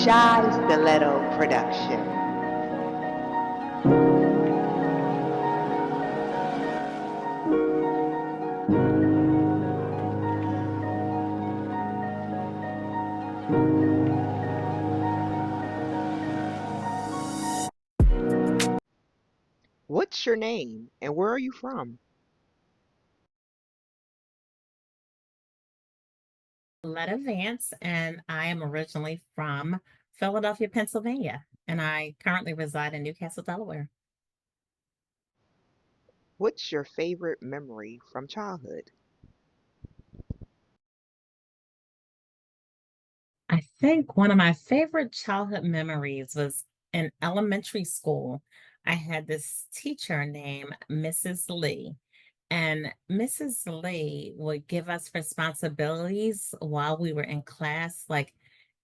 Shy Stiletto production. What's your name and where are you from? Maletta Vance, and I am originally from Philadelphia, Pennsylvania, and I currently reside in Newcastle, Delaware. What's your favorite memory from childhood? I think one of my favorite childhood memories was in elementary school. I had this teacher named Mrs. Lee, and Mrs. Lee would give us responsibilities while we were in class. Like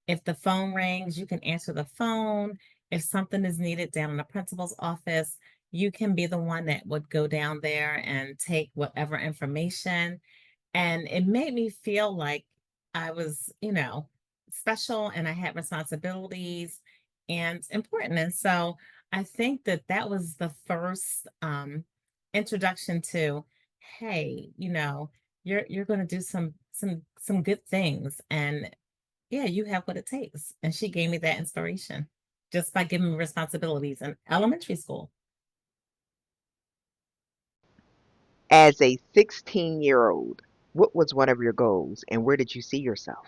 if the phone rings, you can answer the phone. If something is needed down in the principal's office, you can be the one that would go down there and take whatever information. And it made me feel like I was, special and I had responsibilities and important. And so I think that that was the first introduction to, hey, you're going to do some good things, and yeah, you have what it takes. And she gave me that inspiration just by giving me responsibilities in elementary school. As a 16-year-old, what was one of your goals and where did you see yourself?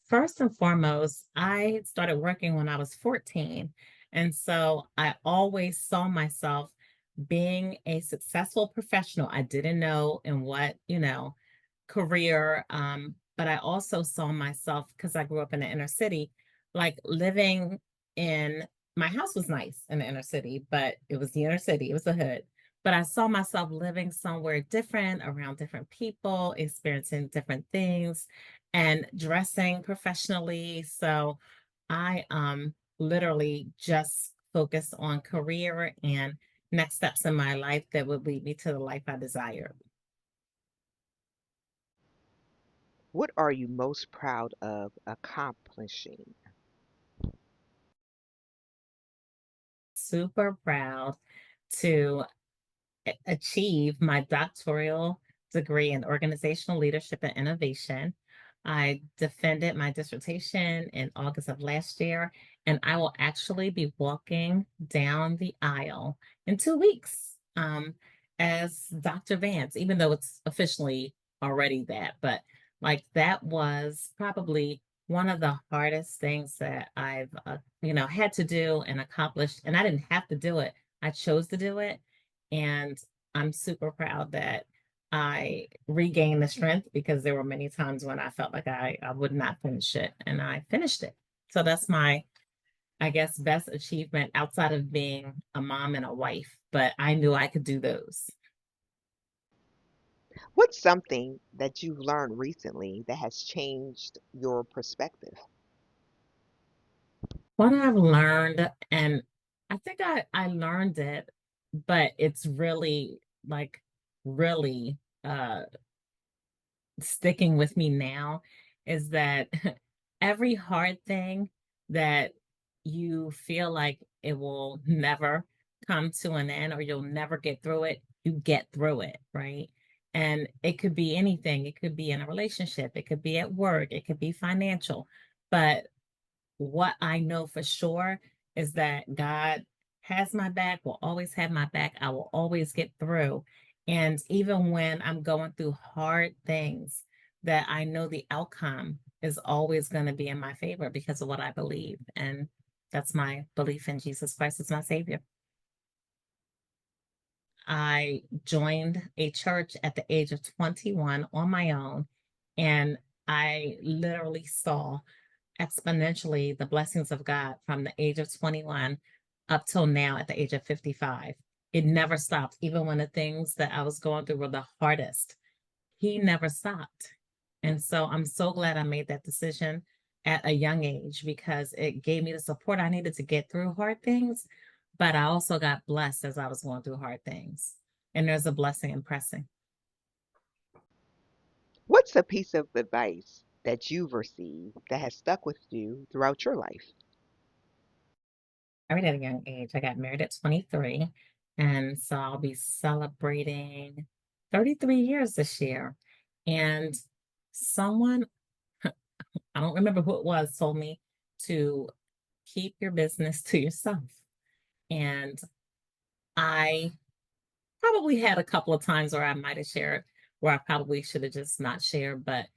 First and foremost, I started working when I was 14. And so I always saw myself being a successful professional. I didn't know in what, career, but I also saw myself because I grew up in the inner city, like living in my house was nice in the inner city, but it was the inner city, it was the hood. But I saw myself living somewhere different, around different people, experiencing different things, and dressing professionally. So I literally just focused on career and next steps in my life that would lead me to the life I desire. What are you most proud of accomplishing? Super proud to achieve my doctoral degree in organizational leadership and innovation. I defended my dissertation in August of last year, and I will actually be walking down the aisle in 2 weeks as Dr. Vance, even though it's officially already that. But like that was probably one of the hardest things that I've, had to do and accomplished. And I didn't have to do it. I chose to do it. And I'm super proud that I regained the strength because there were many times when I felt like I would not finish it, and I finished it. So that's my, I guess, best achievement outside of being a mom and a wife, but I knew I could do those. What's something that you've learned recently that has changed your perspective? What I've learned, and I think I learned it, but it's really like really sticking with me now is that every hard thing that you feel like it will never come to an end or you'll never get through it, you get through it, right? And it could be anything. It could be in a relationship, it could be at work, it could be financial. But what I know for sure is that God has my back, will always have my back. I will always get through. And even when I'm going through hard things, that I know the outcome is always going to be in my favor because of what I believe. And that's my belief in Jesus Christ as my Savior. I joined a church at the age of 21 on my own, and I literally saw exponentially the blessings of God from the age of 21 up till now at the age of 55. It never stopped, even when the things that I was going through were the hardest. He never stopped. And so I'm so glad I made that decision at a young age because it gave me the support I needed to get through hard things. But I also got blessed as I was going through hard things. And there's a blessing in pressing. What's a piece of advice that you've received that has stuck with you throughout your life? Married at a young age. I got married at 23, and so I'll be celebrating 33 years this year. And someone, I don't remember who it was, told me to keep your business to yourself. And I probably had a couple of times where I might have shared where I probably should have just not shared, but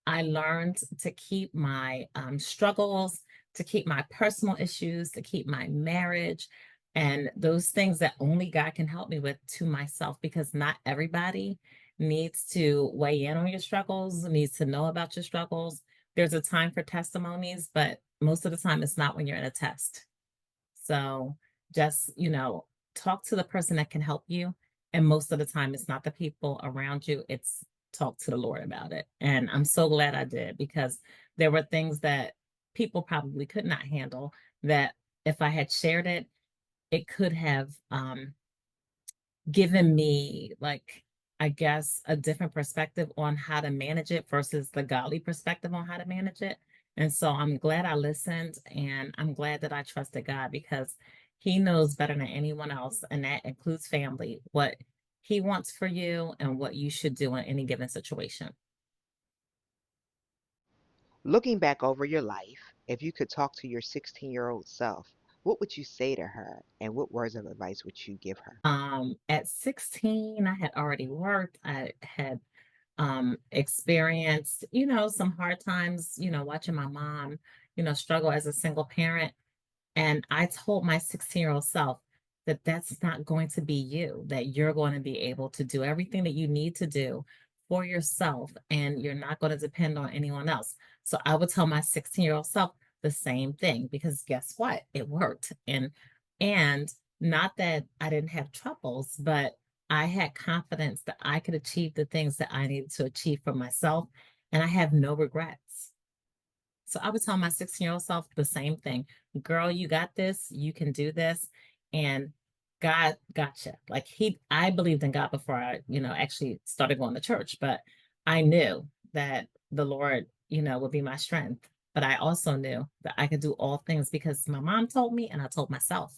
I learned to keep my struggles, to keep my personal issues, to keep my marriage, and those things that only God can help me with to myself because not everybody needs to weigh in on your struggles, needs to know about your struggles. There's a time for testimonies, but most of the time it's not when you're in a test. So just, talk to the person that can help you. And most of the time, it's not the people around you, it's talk to the Lord about it. And I'm so glad I did because there were things that people probably could not handle that if I had shared it, it could have given me like I guess a different perspective on how to manage it versus the godly perspective on how to manage it. And so I'm glad I listened and I'm glad that I trusted God because he knows better than anyone else, and that includes family, what he wants for you and what you should do in any given situation. Looking back over your life, if you could talk to your 16-year-old self, what would you say to her and what words of advice would you give her? At 16, I had already worked. I had experienced, some hard times, watching my mom, struggle as a single parent. And I told my 16-year-old self that that's not going to be you, that you're going to be able to do everything that you need to do for yourself and you're not going to depend on anyone else. So I would tell my 16-year-old self the same thing because guess what? It worked. And not that I didn't have troubles, but I had confidence that I could achieve the things that I needed to achieve for myself and I have no regrets. So I would tell my 16-year-old self the same thing. Girl, you got this. You can do this. And God gotcha. Like I believed in God before I, actually started going to church, but I knew that the Lord, would be my strength. But I also knew that I could do all things because my mom told me and I told myself.